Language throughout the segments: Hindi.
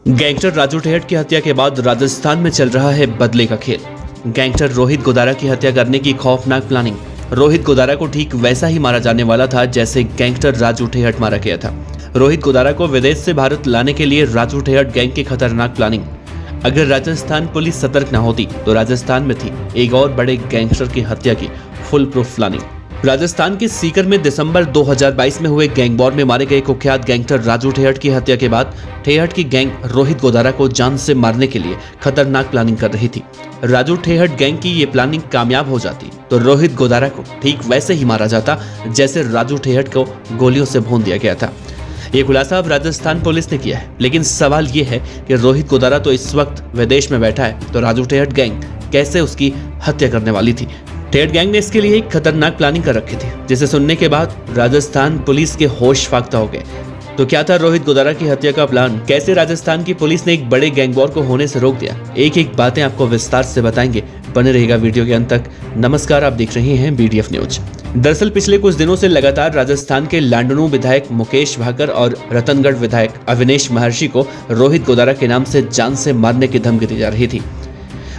गैंगस्टर राजू ठेहट की हत्या के बाद राजस्थान में चल रहा है बदले का खेल। गैंगस्टर रोहित गोदारा की हत्या करने की खौफनाक प्लानिंग। रोहित गोदारा को ठीक वैसा ही मारा जाने वाला था जैसे गैंगस्टर राजू ठेहट मारा गया था। रोहित गोदारा को विदेश से भारत लाने के लिए राजू ठेहट गैंग की खतरनाक प्लानिंग। अगर राजस्थान पुलिस सतर्क न होती तो राजस्थान में थी एक और बड़े गैंगस्टर की हत्या की फुल प्रूफ प्लानिंग। राजस्थान के सीकर में दिसंबर 2022 में हुए गैंग वॉर में मारे गए कुख्यात गैंगस्टर राजू ठेहट की हत्या के बाद ठेहट की गैंग रोहित गोदारा को जान से मारने के लिए खतरनाक प्लानिंग कर रही थी। राजू ठेहट गैंग की ये प्लानिंग कामयाब हो जाती तो रोहित गोदारा को ठीक वैसे ही मारा जाता जैसे राजू ठेहट को गोलियों से भून दिया गया था। ये खुलासा अब राजस्थान पुलिस ने किया है, लेकिन सवाल ये है कि रोहित गोदारा तो इस वक्त विदेश में बैठा है, तो राजू ठेहट गैंग कैसे उसकी हत्या करने वाली थी। ठेहट गैंग ने इसके लिए एक खतरनाक प्लानिंग कर रखी थी, जिसे सुनने के बाद राजस्थान पुलिस के होश फाख्ता हो गए। तो क्या था रोहित गोदारा की हत्या का प्लान? कैसे राजस्थान की पुलिस ने एक बड़े गैंग वॉर को होने से रोक दिया? एक एक बातें आपको विस्तार से बताएंगे, बने रहेगा वीडियो के अंत तक। नमस्कार, आप देख रहे हैं BDF न्यूज। दरअसल पिछले कुछ दिनों से लगातार राजस्थान के लांडनू विधायक मुकेश भाकर और रतनगढ़ विधायक अविनेश महर्षि को रोहित गोदारा के नाम से जान से मारने की धमकी दी जा रही थी।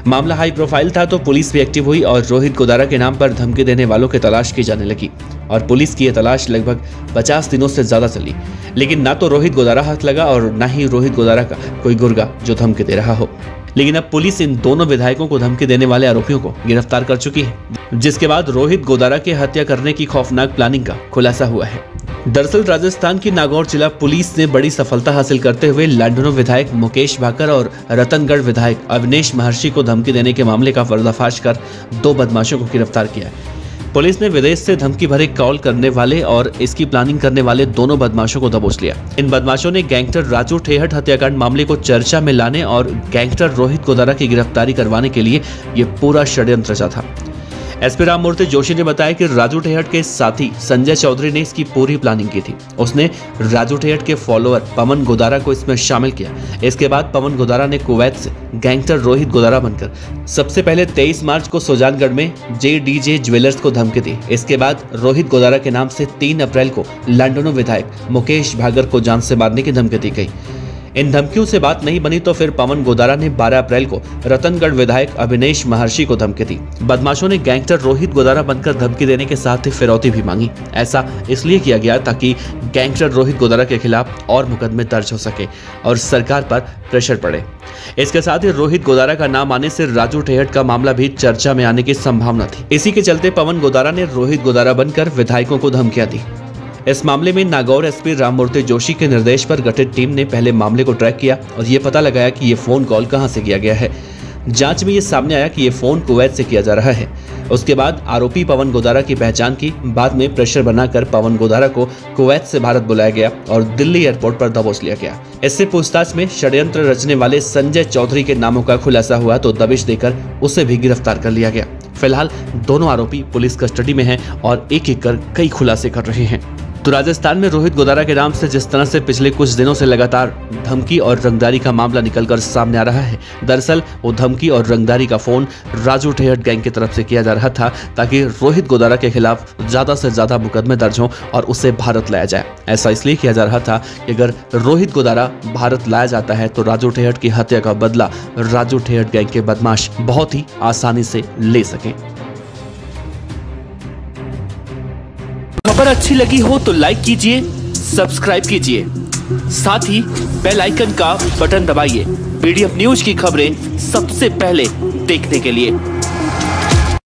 मामला हाई प्रोफाइल था तो पुलिस भी एक्टिव हुई और रोहित गोदारा के नाम पर धमकी देने वालों की तलाश की जाने लगी। और पुलिस की यह तलाश लगभग 50 दिनों से ज्यादा चली, लेकिन ना तो रोहित गोदारा हाथ लगा और ना ही रोहित गोदारा का कोई गुर्गा जो धमकी दे रहा हो। लेकिन अब पुलिस इन दोनों विधायकों को धमकी देने वाले आरोपियों को गिरफ्तार कर चुकी है, जिसके बाद रोहित गोदारा की हत्या करने की खौफनाक प्लानिंग का खुलासा हुआ है। दरअसल राजस्थान की नागौर जिला पुलिस ने बड़ी सफलता हासिल करते हुए लांडनू विधायक मुकेश भाकर और रतनगढ़ विधायक अविनेश महर्षि को धमकी देने के मामले का पर्दाफाश कर 2 बदमाशों को गिरफ्तार किया है। पुलिस ने विदेश से धमकी भरे कॉल करने वाले और इसकी प्लानिंग करने वाले दोनों बदमाशों को दबोच लिया। इन बदमाशों ने गैंगस्टर राजू ठेहट हत्याकांड मामले को चर्चा में लाने और गैंगस्टर रोहित गोदारा की गिरफ्तारी करवाने के लिए ये पूरा षड्यंत्र रचा था। SP राममूर्ति जोशी ने बताया कि राजू ठेहट के साथी संजय चौधरी ने इसकी पूरी प्लानिंग की थी। उसने राजू ठेहट के फॉलोअर पवन गोदारा को इसमें शामिल किया। इसके बाद पवन गोदारा ने कुवैत से गैंगस्टर रोहित गोदारा बनकर सबसे पहले 23 मार्च को सुजानगढ़ में JDJ ज्वेलर्स को धमकी दी। इसके बाद रोहित गोदारा के नाम से 3 अप्रैल को लांडनू विधायक मुकेश भाकर को जान से मारने की धमकी दी गई। इन धमकियों से बात नहीं बनी तो फिर पवन गोदारा ने 12 अप्रैल को रतनगढ़ विधायक अविनेश महर्षि को धमकी दी। बदमाशों ने गैंगस्टर रोहित गोदारा बनकर धमकी देने के साथ ही फिरौती भी मांगी। ऐसा इसलिए किया गया ताकि गैंगस्टर रोहित गोदारा के खिलाफ और मुकदमे दर्ज हो सके और सरकार पर प्रेशर पड़े। इसके साथ ही रोहित गोदारा का नाम आने से राजू ठेहट का मामला भी चर्चा में आने की संभावना थी। इसी के चलते पवन गोदारा ने रोहित गोदारा बनकर विधायकों को धमकियां दी। इस मामले में नागौर SP राममूर्ति जोशी के निर्देश पर गठित टीम ने पहले मामले को ट्रैक किया और ये पता लगाया कि ये फोन कॉल कहां से किया गया है। जांच में ये सामने आया कि ये फोन कुवैत से किया जा रहा है। उसके बाद आरोपी पवन गोदारा की पहचान की। बाद में प्रेशर बनाकर पवन गोदारा को कुवैत से भारत बुलाया गया और दिल्ली एयरपोर्ट पर दबोच लिया गया। इससे पूछताछ में षड्यंत्र रचने वाले संजय चौधरी के नामों का खुलासा हुआ तो दबिश देकर उसे भी गिरफ्तार कर लिया गया। फिलहाल दोनों आरोपी पुलिस कस्टडी में हैं और एक एक कर कई खुलासे कर रहे हैं। तो राजस्थान में रोहित गोदारा के नाम से जिस तरह से पिछले कुछ दिनों से लगातार धमकी और रंगदारी का मामला निकलकर सामने आ रहा है, दरअसल वो धमकी और रंगदारी का फोन राजू ठेहट गैंग की तरफ से किया जा रहा था ताकि रोहित गोदारा के खिलाफ ज्यादा से ज्यादा मुकदमे दर्ज हों और उसे भारत लाया जाए। ऐसा इसलिए किया जा रहा था कि अगर रोहित गोदारा भारत लाया जाता है तो राजू ठेहट की हत्या का बदला राजू ठेहट गैंग के बदमाश बहुत ही आसानी से ले सकें। खबर अच्छी लगी हो तो लाइक कीजिए, सब्सक्राइब कीजिए, साथ ही बेल आइकन का बटन दबाइए BDF न्यूज की खबरें सबसे पहले देखने के लिए।